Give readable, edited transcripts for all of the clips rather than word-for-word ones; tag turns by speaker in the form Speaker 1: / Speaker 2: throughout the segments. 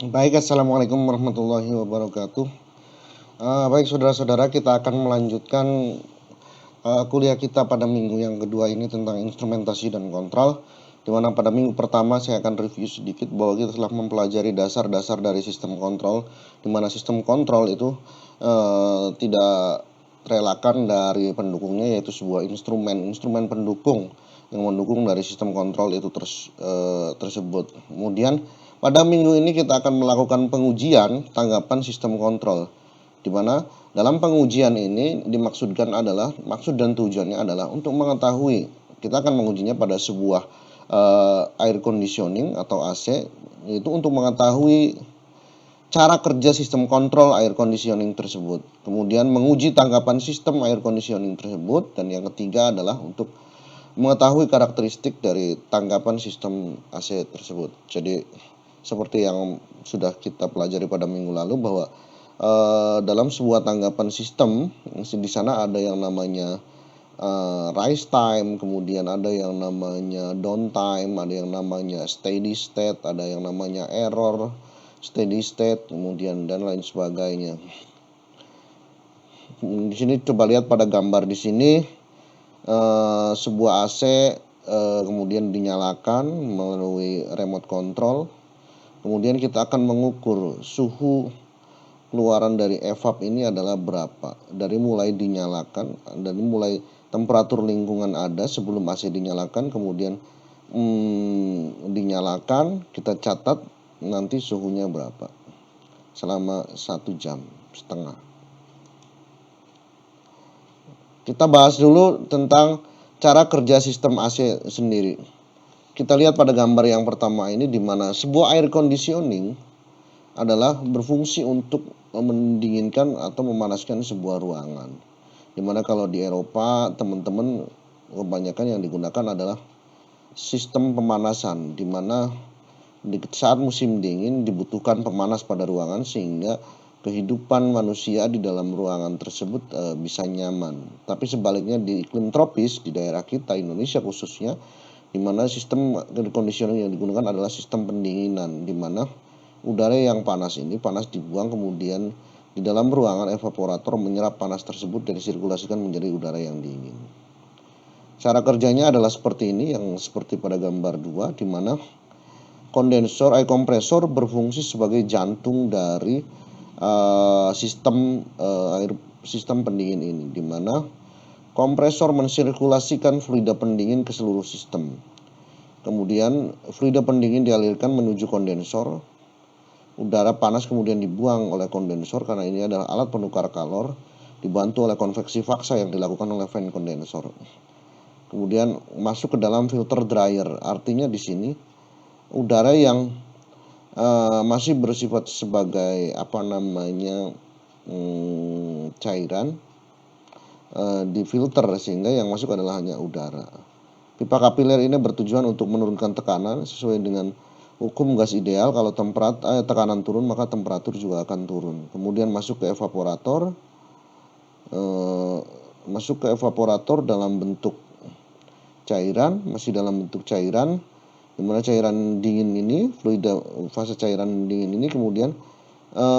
Speaker 1: Baik, assalamualaikum warahmatullahi wabarakatuh. Baik saudara-saudara, kita akan melanjutkan kuliah kita pada minggu yang kedua ini tentang instrumentasi dan kontrol. Di mana pada minggu pertama saya akan review sedikit bahwa kita telah mempelajari dasar-dasar dari sistem kontrol, di mana sistem kontrol itu tidak terelakkan dari pendukungnya, yaitu sebuah instrumen pendukung yang mendukung dari sistem kontrol itu tersebut. Kemudian pada minggu ini kita akan melakukan pengujian tanggapan sistem kontrol, di mana dalam pengujian ini dimaksudkan adalah, maksud dan tujuannya adalah untuk mengetahui, kita akan mengujinya pada sebuah air conditioning atau AC, yaitu untuk mengetahui cara kerja sistem kontrol air conditioning tersebut. Kemudian menguji tanggapan sistem air conditioning tersebut, dan yang ketiga adalah untuk mengetahui karakteristik dari tanggapan sistem AC tersebut. Jadi seperti yang sudah kita pelajari pada minggu lalu bahwa dalam sebuah tanggapan sistem di sana ada yang namanya rise time, kemudian ada yang namanya downtime, ada yang namanya steady state, ada yang namanya error, steady state, kemudian dan lain sebagainya. Di sini coba lihat pada gambar di sini, sebuah AC kemudian dinyalakan melalui remote control. Kemudian kita akan mengukur suhu keluaran dari evap ini adalah berapa. Dari mulai dinyalakan, dari mulai temperatur lingkungan ada sebelum AC dinyalakan, kemudian dinyalakan, kita catat nanti suhunya berapa selama 1,5 jam. Kita bahas dulu tentang cara kerja sistem AC sendiri. Kita lihat pada gambar yang pertama ini, di mana sebuah air conditioning adalah berfungsi untuk mendinginkan atau memanaskan sebuah ruangan. Dimana kalau di Eropa, teman-teman, kebanyakan yang digunakan adalah sistem pemanasan, dimana di saat musim dingin dibutuhkan pemanas pada ruangan sehingga kehidupan manusia di dalam ruangan tersebut bisa nyaman. Tapi sebaliknya di iklim tropis, di daerah kita, Indonesia khususnya, di mana sistem air conditioning yang digunakan adalah sistem pendinginan, di mana udara yang panas ini dibuang, kemudian di dalam ruangan evaporator menyerap panas tersebut dan disirkulasikan menjadi udara yang dingin. Cara kerjanya adalah seperti ini, yang seperti pada gambar 2, di mana kondensor air kompresor berfungsi sebagai jantung dari sistem pendingin ini, di mana kompresor mensirkulasikan fluida pendingin ke seluruh sistem. Kemudian fluida pendingin dialirkan menuju kondensor. Udara panas kemudian dibuang oleh kondensor, karena ini adalah alat penukar kalor, dibantu oleh konveksi faksa yang dilakukan oleh fan kondensor. Kemudian masuk ke dalam filter dryer, artinya di sini udara yang masih bersifat sebagai cairan difilter, sehingga yang masuk adalah hanya udara. Pipa kapiler ini bertujuan untuk menurunkan tekanan sesuai dengan hukum gas ideal. Kalau tekanan turun, maka temperatur juga akan turun. Kemudian masuk ke evaporator, dalam bentuk cairan, masih dalam bentuk cairan, dimana cairan dingin ini, fluida fase cairan dingin ini kemudian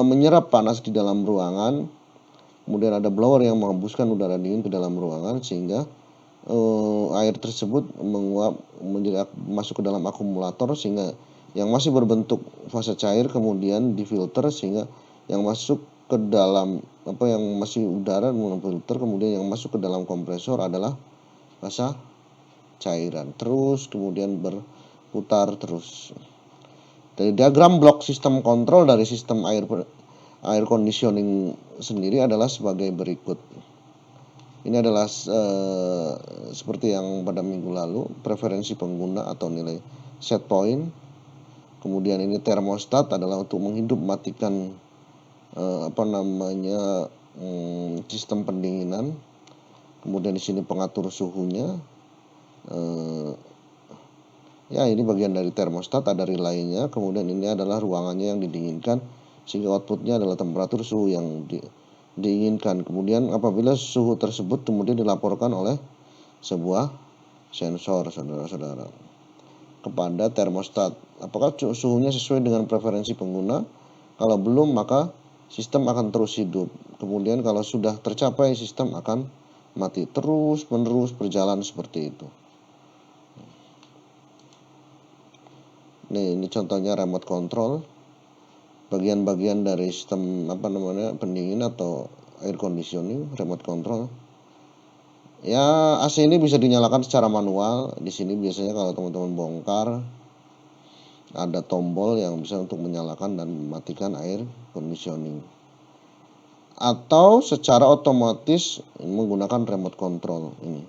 Speaker 1: menyerap panas di dalam ruangan. Kemudian ada blower yang menghembuskan udara dingin ke dalam ruangan, sehingga air tersebut menguap menjadi masuk ke dalam akumulator, sehingga yang masih berbentuk fase cair kemudian difilter, sehingga yang masuk ke dalam yang masih udara filter, kemudian yang masuk ke dalam kompresor adalah fase cairan, terus kemudian berputar terus. Dari diagram blok sistem kontrol dari sistem air conditioning sendiri adalah sebagai berikut. Ini adalah seperti yang pada minggu lalu, preferensi pengguna atau nilai set point. Kemudian ini termostat adalah untuk menghidup matikan sistem pendinginan. Kemudian di sini pengatur suhunya. Ini bagian dari termostat, ada relaynya. Kemudian ini adalah ruangannya yang didinginkan, sehingga outputnya adalah temperatur suhu yang diinginkan. Kemudian apabila suhu tersebut kemudian dilaporkan oleh sebuah sensor, saudara-saudara. kepada termostat. Apakah suhunya sesuai dengan preferensi pengguna? Kalau belum, maka sistem akan terus hidup. Kemudian kalau sudah tercapai, sistem akan mati. Terus menerus berjalan seperti itu. Ini contohnya remote control. Bagian-bagian dari sistem pendingin atau air conditioning, remote control. Ya, AC ini bisa dinyalakan secara manual. Di sini biasanya kalau teman-teman bongkar, ada tombol yang bisa untuk menyalakan dan mematikan air conditioning. Atau secara otomatis menggunakan remote control ini.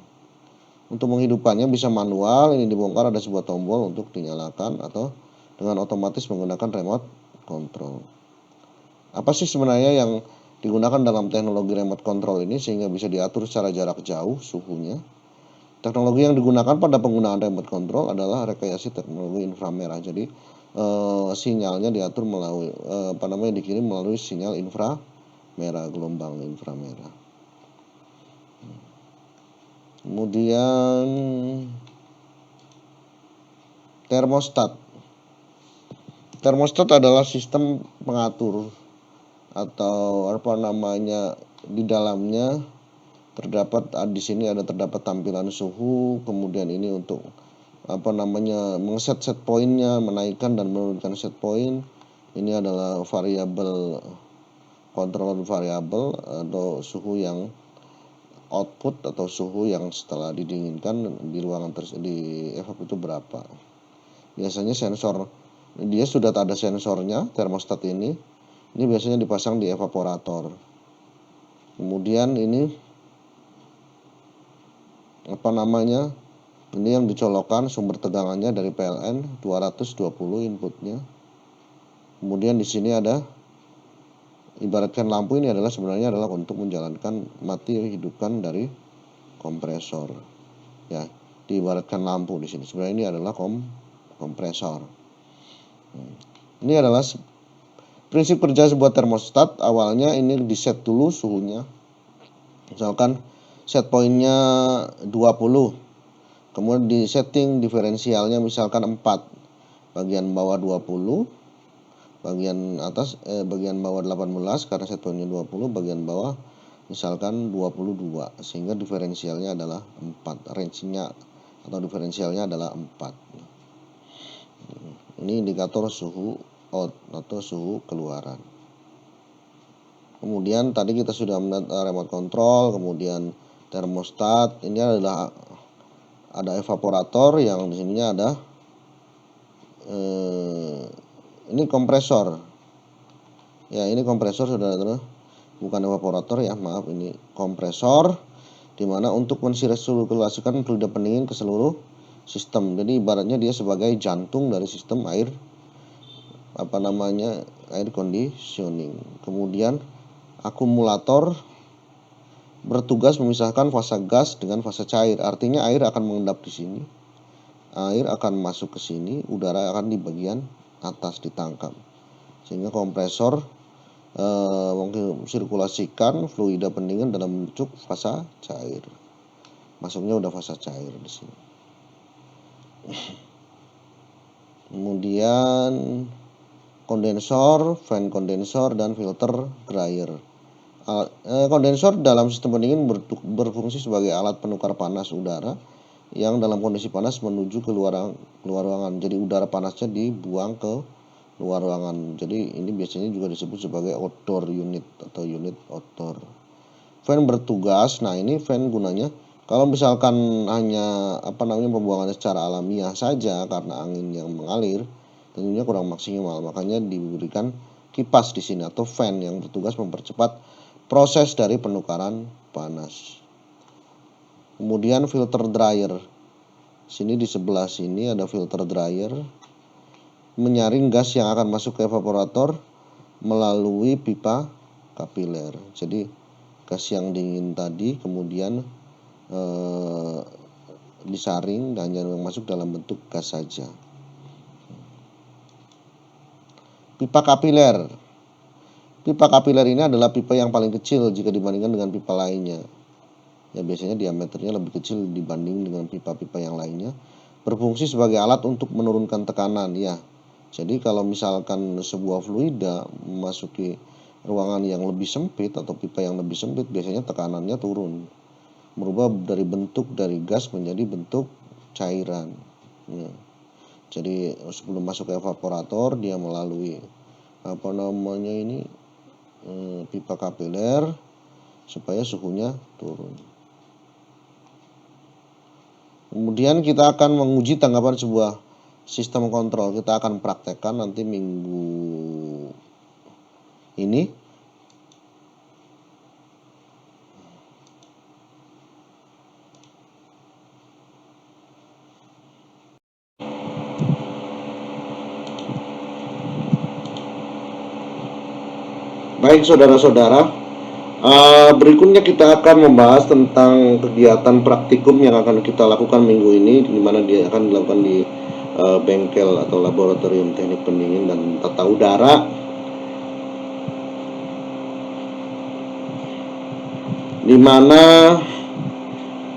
Speaker 1: Untuk menghidupkannya bisa manual, ini dibongkar ada sebuah tombol untuk dinyalakan atau dengan otomatis menggunakan remote control. Apa sih sebenarnya yang digunakan dalam teknologi remote control ini sehingga bisa diatur secara jarak jauh suhunya? Teknologi yang digunakan pada penggunaan remote control adalah rekayasa teknologi inframerah. Jadi sinyalnya diatur melalui dikirim melalui sinyal inframerah, gelombang inframerah. Kemudian termostat. Termostat adalah sistem pengatur atau di dalamnya terdapat di sini terdapat tampilan suhu, kemudian ini untuk set pointnya, menaikkan dan menurunkan set point. Ini adalah variabel control variabel atau suhu yang output atau suhu yang setelah didinginkan di ruangan di evap itu berapa. Biasanya sensor, dia sudah ada sensornya termostat ini. Ini biasanya dipasang di evaporator. Kemudian ini ini yang dicolokkan sumber tegangannya dari PLN 220 inputnya. Kemudian di sini ada ibaratkan lampu, ini sebenarnya adalah untuk menjalankan mati hidupkan dari kompresor. Ya, diibaratkan lampu di sini. Sebenarnya ini adalah kompresor. Ini adalah prinsip kerja sebuah termostat. Awalnya ini di set dulu suhunya. Misalkan set pointnya 20. Kemudian di setting diferensialnya misalkan 4. Bagian bawah 20. Bagian atas bagian bawah 18 karena set pointnya 20, bagian bawah misalkan 22, sehingga diferensialnya adalah 4. Range-nya atau diferensialnya adalah 4. Ini indikator suhu out atau suhu keluaran. Kemudian tadi kita sudah melihat remote control, kemudian termostat. Ini adalah ada evaporator yang di sininya ada ini kompresor. Ya, ini kompresor saudara-saudara. Bukan evaporator ya, maaf, ini kompresor dimana untuk mensirkulasikan fluida pendingin ke seluruh sistem. Jadi ibaratnya dia sebagai jantung dari sistem air air conditioning. Kemudian akumulator bertugas memisahkan fase gas dengan fase cair. Artinya air akan mengendap di sini. Air akan masuk ke sini, udara akan di bagian atas ditangkap. Sehingga kompresor mensirkulasikan fluida pendingin dalam bentuk fase cair. Masuknya udah fase cair di sini. Kemudian kondensor, fan kondensor, dan filter dryer. Kondensor dalam sistem pendingin berfungsi sebagai alat penukar panas udara yang dalam kondisi panas menuju ke luar ruangan. Jadi udara panasnya dibuang ke luar ruangan. Jadi ini biasanya juga disebut sebagai outdoor unit atau unit outdoor. Fan bertugas, ini fan gunanya kalau misalkan hanya pembuangannya secara alamiah saja karena angin yang mengalir, tentunya kurang maksimal. Makanya diberikan kipas di sini atau fan yang bertugas mempercepat proses dari penukaran panas. Kemudian filter dryer. Sini di sebelah sini ada filter dryer. Menyaring gas yang akan masuk ke evaporator melalui pipa kapiler. Jadi gas yang dingin tadi kemudian disaring dan yang masuk dalam bentuk gas saja. Pipa kapiler. Pipa kapiler ini adalah pipa yang paling kecil jika dibandingkan dengan pipa lainnya. Ya, biasanya diameternya lebih kecil dibanding dengan pipa-pipa yang lainnya. berfungsi sebagai alat untuk menurunkan tekanan ya. Jadi kalau misalkan sebuah fluida memasuki ruangan yang lebih sempit atau pipa yang lebih sempit, biasanya tekanannya turun, merubah dari bentuk dari gas menjadi bentuk cairan ya. Jadi sebelum masuk ke evaporator dia melalui pipa kapiler supaya suhunya turun. Kemudian kita akan menguji tanggapan sebuah sistem kontrol. Kita akan praktekkan nanti minggu ini. Baik saudara-saudara, berikutnya kita akan membahas tentang kegiatan praktikum yang akan kita lakukan minggu ini, di mana dia akan dilakukan di bengkel atau laboratorium teknik pendingin dan tata udara, di mana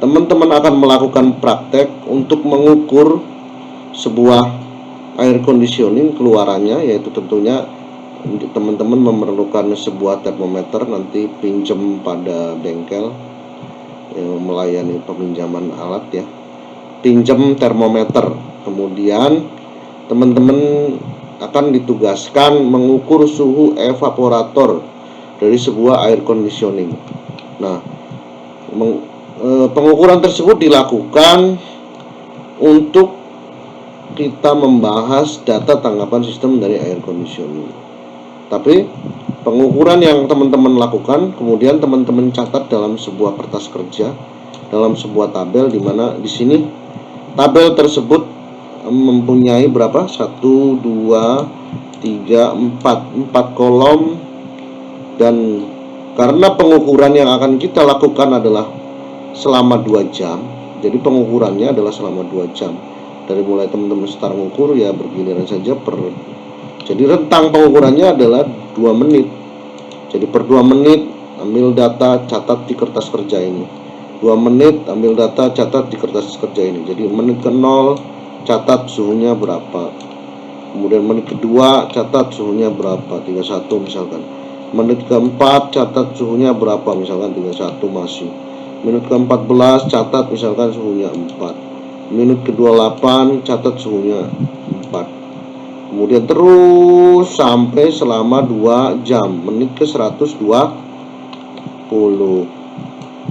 Speaker 1: teman-teman akan melakukan praktek untuk mengukur sebuah air conditioning keluarannya, yaitu tentunya teman-teman memerlukan sebuah termometer, nanti pinjam pada bengkel yang melayani peminjaman alat ya, pinjam termometer. Kemudian teman-teman akan ditugaskan mengukur suhu evaporator dari sebuah air conditioning. Nah, pengukuran tersebut dilakukan untuk kita membahas data tanggapan sistem dari air conditioning. Tapi pengukuran yang teman-teman lakukan kemudian teman-teman catat dalam sebuah kertas kerja, dalam sebuah tabel, di mana di sini tabel tersebut mempunyai berapa? 1, 2, 3, 4 kolom. Dan karena pengukuran yang akan kita lakukan adalah selama 2 jam, jadi pengukurannya adalah selama 2 jam. Dari mulai teman-teman start mengukur ya bergiliran saja jadi rentang pengukurannya adalah 2 menit. Jadi per 2 menit ambil data, catat di kertas kerja ini. 2 menit ambil data, catat di kertas kerja ini. Jadi menit ke 0 catat suhunya berapa. Kemudian menit kedua catat suhunya berapa, 31 misalkan. Menit keempat catat suhunya berapa, misalkan 31 masih. Menit ke-14 catat misalkan suhunya 4. Menit ke-28 catat suhunya 4. Kemudian terus sampai selama 2 jam, menit ke 120.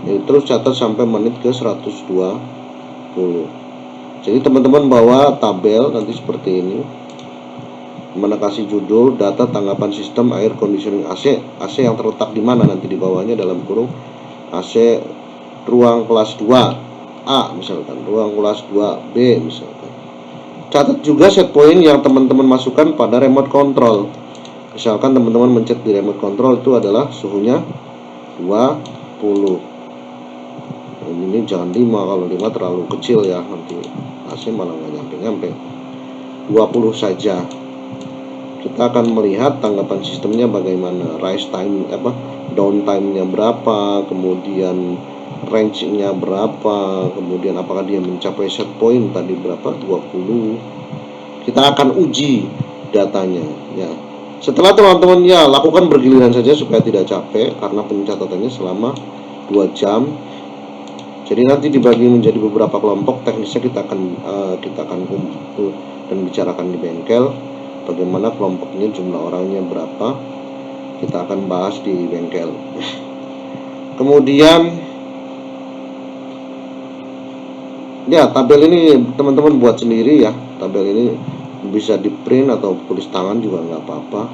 Speaker 1: Jadi terus catat sampai menit ke 120. Jadi teman-teman bawa tabel nanti seperti ini, mana kasih judul data tanggapan sistem air conditioning AC. AC yang terletak di mana nanti di bawahnya dalam kurung AC ruang kelas 2A misalkan, ruang kelas 2B misalkan. Catat juga set point yang teman-teman masukkan pada remote control. Misalkan teman-teman mencet di remote control itu adalah suhunya 20. Ini jangan 5, kalau 5 terlalu kecil ya, nanti AC malah nggak nyampe-nyampe. 20 saja. Kita akan melihat tanggapan sistemnya bagaimana, rise time down time-nya berapa, kemudian range-nya berapa, kemudian apakah dia mencapai set point tadi berapa, 20. Kita akan uji datanya ya. Setelah teman-teman ya lakukan bergiliran saja supaya tidak capek, karena pencatatannya selama 2 jam. Jadi nanti dibagi menjadi beberapa kelompok, teknisnya kita akan kumpul dan bicarakan di bengkel bagaimana kelompoknya, jumlah orangnya berapa, kita akan bahas di bengkel. Kemudian ya tabel ini teman-teman buat sendiri ya. Tabel ini bisa di print atau tulis tangan juga nggak apa-apa,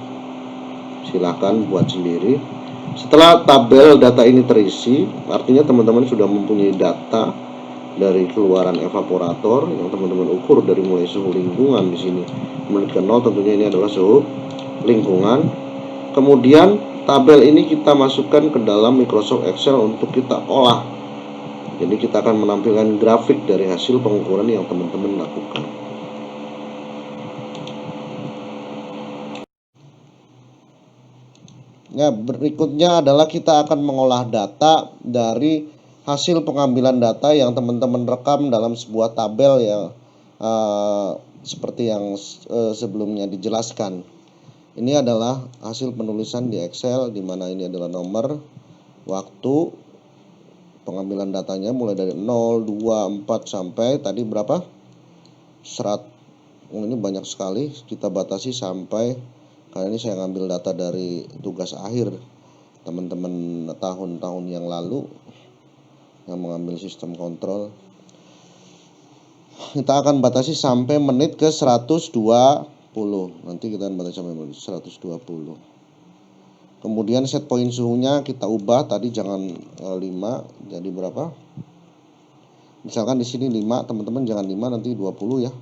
Speaker 1: silahkan buat sendiri. Setelah tabel data ini terisi, artinya teman-teman sudah mempunyai data dari keluaran evaporator yang teman-teman ukur dari mulai suhu lingkungan. Di sini menit ke 0 tentunya ini adalah suhu lingkungan. Kemudian tabel ini kita masukkan ke dalam Microsoft Excel untuk kita olah. Jadi kita akan menampilkan grafik dari hasil pengukuran yang teman-teman lakukan. Ya, berikutnya adalah kita akan mengolah data dari hasil pengambilan data yang teman-teman rekam dalam sebuah tabel ya, seperti yang sebelumnya dijelaskan. Ini adalah hasil penulisan di Excel, di mana ini adalah nomor, waktu, pengambilan datanya mulai dari 0, 2, 4 sampai tadi berapa? 100. Ini banyak sekali, kita batasi sampai, karena ini saya ngambil data dari tugas akhir teman-teman tahun-tahun yang lalu yang mengambil sistem kontrol. Kita akan batasi sampai menit ke 120. Nanti kita akan batasi sampai menit 120. Kemudian set point suhunya kita ubah, tadi jangan 5, jadi berapa? Misalkan di sini 5, teman-teman jangan 5, nanti 20 ya.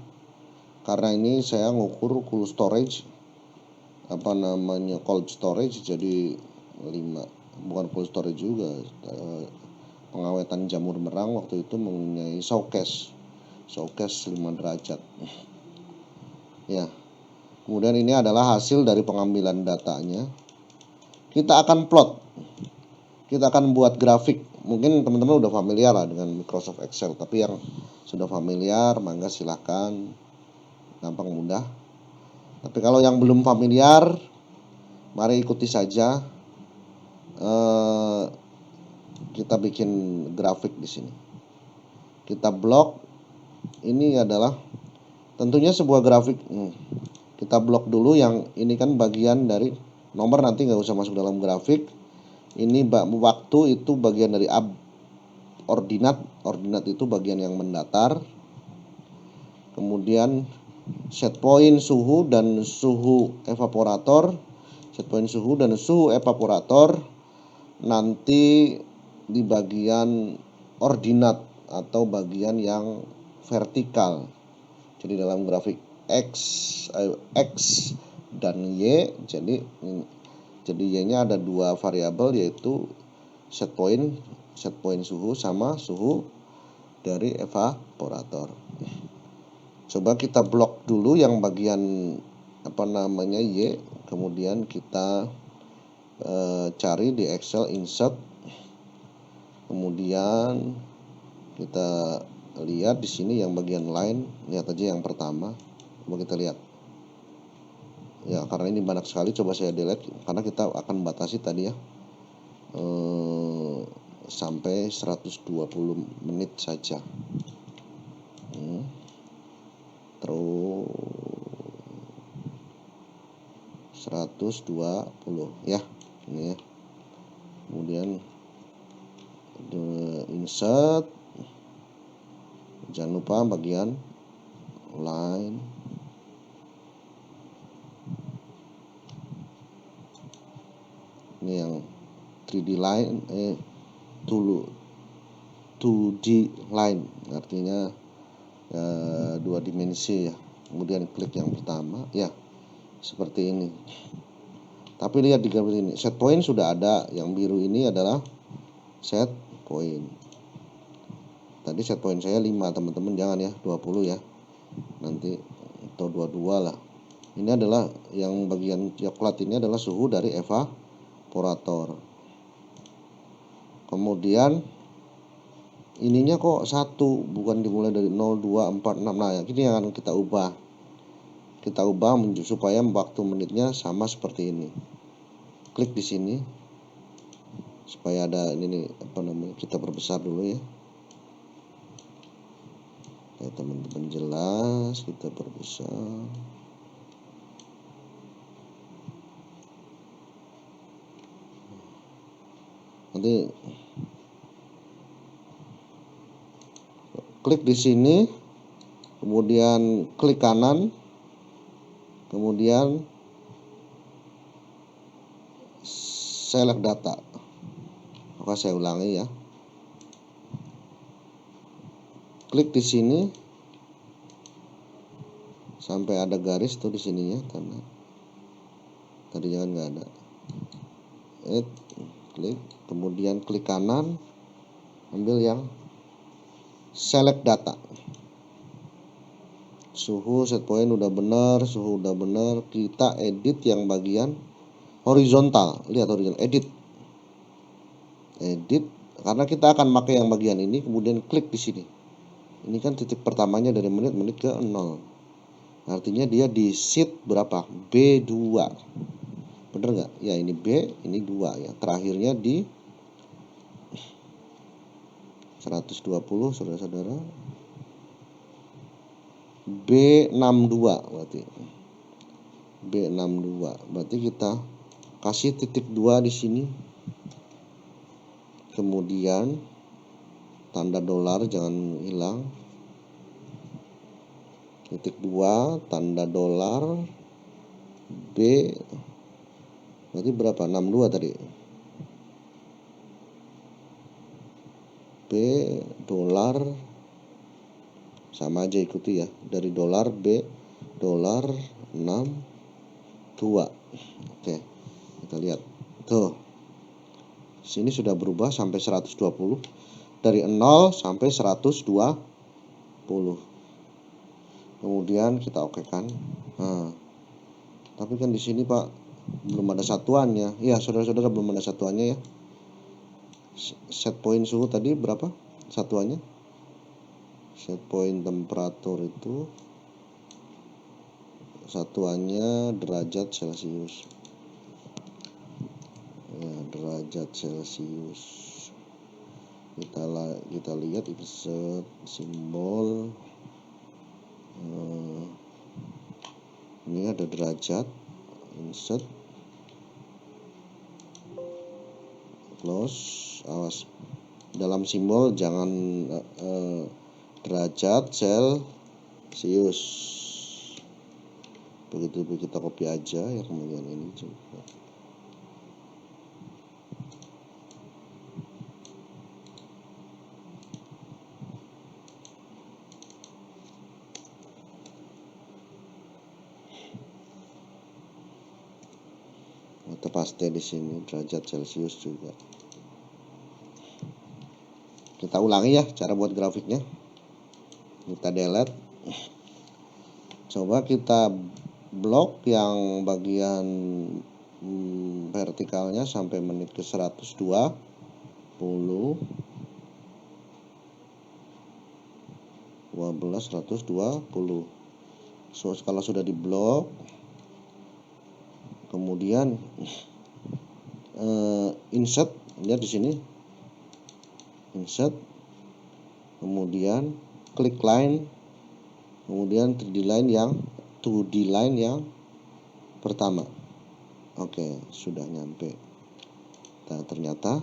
Speaker 1: Karena ini saya ngukur cool storage, cold storage, jadi 5. Bukan cold storage juga, pengawetan jamur merang waktu itu mempunyai showcase 5 derajat ya. Kemudian ini adalah hasil dari pengambilan datanya. Kita akan plot, kita akan buat grafik. Mungkin teman-teman udah familiar lah dengan Microsoft Excel, tapi yang sudah familiar mangga silahkan, gampang mudah. Tapi kalau yang belum familiar, mari ikuti saja. Kita bikin grafik di sini. Kita blok. Ini adalah tentunya sebuah grafik. Kita blok dulu yang ini kan bagian dari nomor, nanti nggak usah masuk dalam grafik. Ini waktu itu bagian dari ordinat. Ordinat itu bagian yang mendatar. Kemudian set point suhu dan suhu evaporator. Set point suhu dan suhu evaporator nanti di bagian ordinat atau bagian yang vertikal. Jadi dalam grafik X dan Y, jadi Y-nya ada 2 variabel, yaitu set point suhu sama suhu dari evaporator. Coba kita blok dulu yang bagian Y, kemudian kita cari di Excel, insert, kemudian kita lihat di sini yang bagian line. Lihat aja yang pertama, coba kita lihat ya, karena ini banyak sekali, coba saya delete karena kita akan batasi tadi ya, sampai 120 menit saja. Terus 120 ya, ini ya. Kemudian insert, jangan lupa bagian line. Ini yang 3D line, 2D line, artinya 2 dimensi ya. Kemudian klik yang pertama ya, seperti ini. Tapi lihat di gambar ini, set point sudah ada, yang biru ini adalah set point. Tadi set point saya 5, teman-teman jangan ya 20 ya, nanti atau 22 lah. Ini adalah yang bagian coklat, ini adalah suhu dari evaporator. Kemudian ininya kok 1, bukan dimulai dari 0, 2, 4, 6. Nah, ini yang akan kita ubah. Kita ubah supaya waktu menitnya sama seperti ini. Klik di sini supaya ada ini kita perbesar dulu ya. Ya, teman-teman jelas, kita perbesar. Nanti klik di sini, kemudian klik kanan, kemudian select data. Maka saya ulangi ya. Klik di sini sampai ada garis tuh di sininya, karena tadi jangan nggak ada. Klik, kemudian klik kanan, ambil yang select data. Suhu set point udah benar, suhu udah benar. Kita edit yang bagian horizontal. Lihat horizontal, edit, karena kita akan pakai yang bagian ini. Kemudian klik di sini. Ini kan titik pertamanya dari menit ke 0. Artinya dia di seed berapa? B2. Bener nggak? Ya ini B, ini 2 ya. Terakhirnya di 120 saudara-saudara. B62 berarti. B62. Berarti kita kasih titik 2 di sini. Kemudian tanda dolar jangan hilang. Titik 2 tanda dolar B berarti berapa? 62 tadi. B dolar sama aja ikuti ya, dari dolar B dolar 62. Oke, kita lihat tuh, sini sudah berubah sampai 120, dari 0 sampai 120. Kemudian kita okekan. Nah, tapi kan di sini Pak belum ada satuannya. Ya saudara-saudara, belum ada satuannya ya. Set point suhu tadi berapa satuannya? Set point temperatur itu satuannya derajat Celcius. Ya, derajat Celcius. Kita lihat insert simbol. Ini ada derajat, insert, close. Awas, dalam simbol jangan derajat Celcius. Begitu kita copy aja ya, kemudian ini juga. Kita paste di sini derajat Celcius juga. Kita ulangi ya cara buat grafiknya. Kita delete. Coba kita blok yang bagian vertikalnya sampai menit ke 120. 12 120. So, kalau sudah di blok, kemudian insert, lihat di sini. Insert, kemudian klik line, kemudian 2D line yang pertama. Oke, sudah nyampe. Nah, ternyata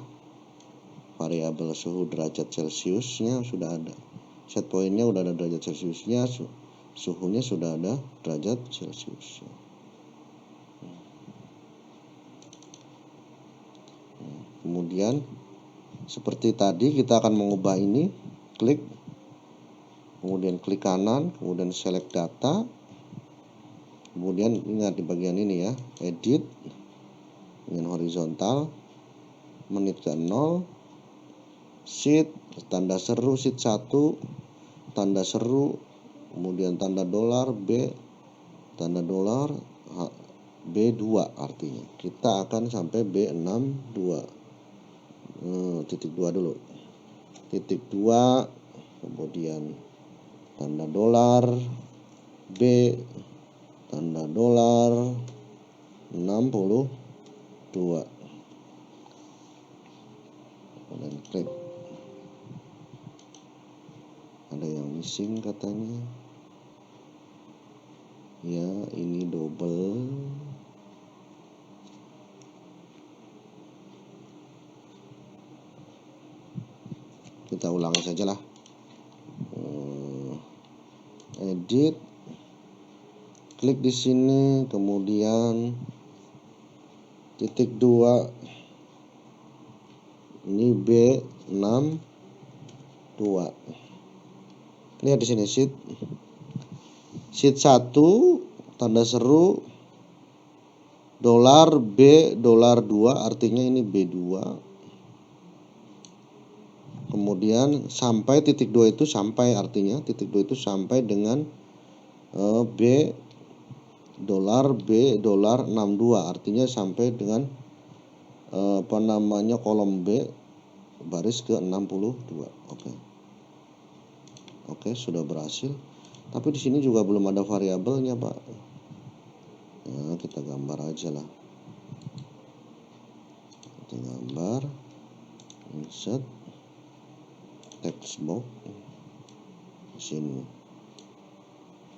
Speaker 1: variabel suhu derajat Celciusnya sudah ada. Set pointnya udah ada derajat Celciusnya, suhunya sudah ada derajat Celcius. Kemudian seperti tadi kita akan mengubah ini, klik, kemudian klik kanan, kemudian select data, kemudian ingat di bagian ini ya, edit dengan horizontal, menit ke 0, sheet, tanda seru sheet 1, tanda seru, kemudian tanda dolar B, tanda dolar B2 artinya. Kita akan sampai B62. Titik 2 dulu. Titik 2, kemudian tanda dolar B, tanda dolar 62. Dan klik. Ada yang missing katanya. Ya, ini double. Kita ulangi saja lah. Edit, klik di sini, kemudian titik 2, ini B62. Lihat di sini sheet 1, tanda seru dolar B dolar 2, artinya ini B2. Kemudian sampai titik 2 itu sampai, artinya titik 2 itu sampai dengan B dolar 62, artinya sampai dengan kolom B baris ke 62. Oke. Oke, sudah berhasil. Tapi di sini juga belum ada variabelnya, Pak. Ya, kita gambar aja lah. Kita gambar, insert, text box, sini.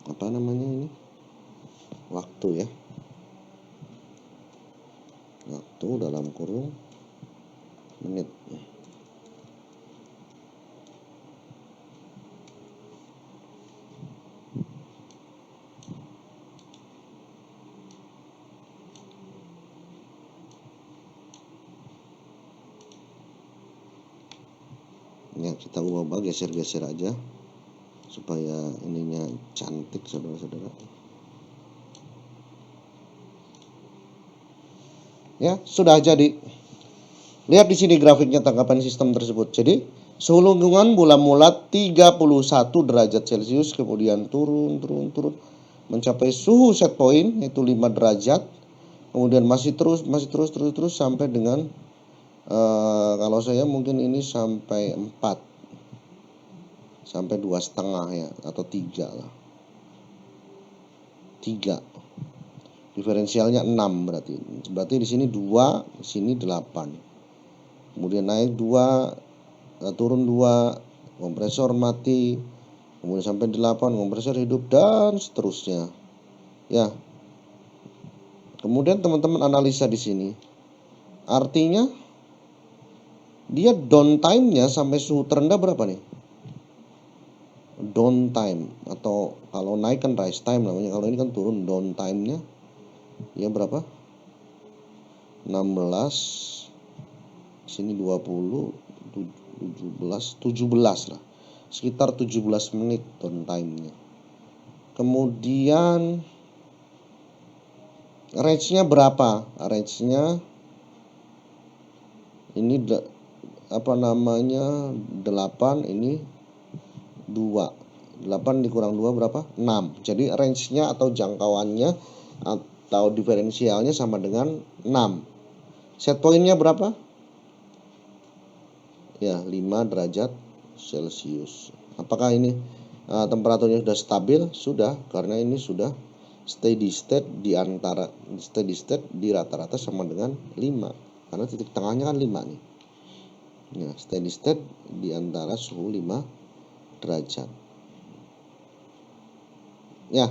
Speaker 1: Apa namanya ini? Waktu ya. Waktu dalam kurung menit. Ya, kita ubah geser-geser aja supaya ininya cantik, saudara-saudara. Ya, sudah jadi. Lihat di sini grafiknya tangkapan sistem tersebut. Jadi, suhu lingkungan mula 31 derajat Celcius, kemudian turun mencapai suhu set point yaitu 5 derajat. Kemudian masih terus sampai dengan kalau saya mungkin ini sampai 4, sampai 2,5 ya, atau 3 lah, 3 diferensialnya 6 berarti di sini 2, di sini 8, kemudian naik 2, turun 2, kompresor mati, kemudian sampai 8, kompresor hidup, dan seterusnya ya. Kemudian teman-teman analisa di sini, artinya dia downtime-nya sampai suhu terendah berapa nih? Downtime, atau kalau naik kan rise time namanya, kalau ini kan turun, downtime-nya ya berapa? 16, sini 20, 17 lah, sekitar 17 menit downtime-nya. Kemudian range-nya berapa? Range-nya ini 8, ini 2, 8 dikurang 2 berapa? 6. Jadi range-nya atau jangkauannya atau diferensialnya sama dengan 6. Set point-nya berapa? Ya, 5 derajat Celcius. Apakah ini temperaturnya sudah stabil? Sudah, karena ini sudah steady state di rata-rata sama dengan 5. Karena titik tengahnya kan 5 nih. Ya, steady state di antara suhu 5 derajat. Ya,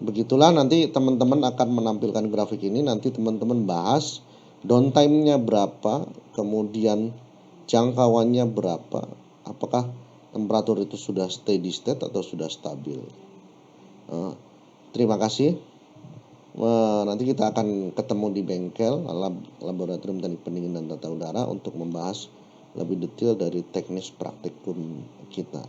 Speaker 1: begitulah nanti teman-teman akan menampilkan grafik ini. Nanti teman-teman bahas downtime-nya berapa, kemudian jangkauannya berapa, apakah temperatur itu sudah steady state atau sudah stabil. Terima kasih. Nanti kita akan ketemu di bengkel Laboratorium Teknik Pendingin dan Tata Udara untuk membahas lebih detail dari teknis praktikum kita.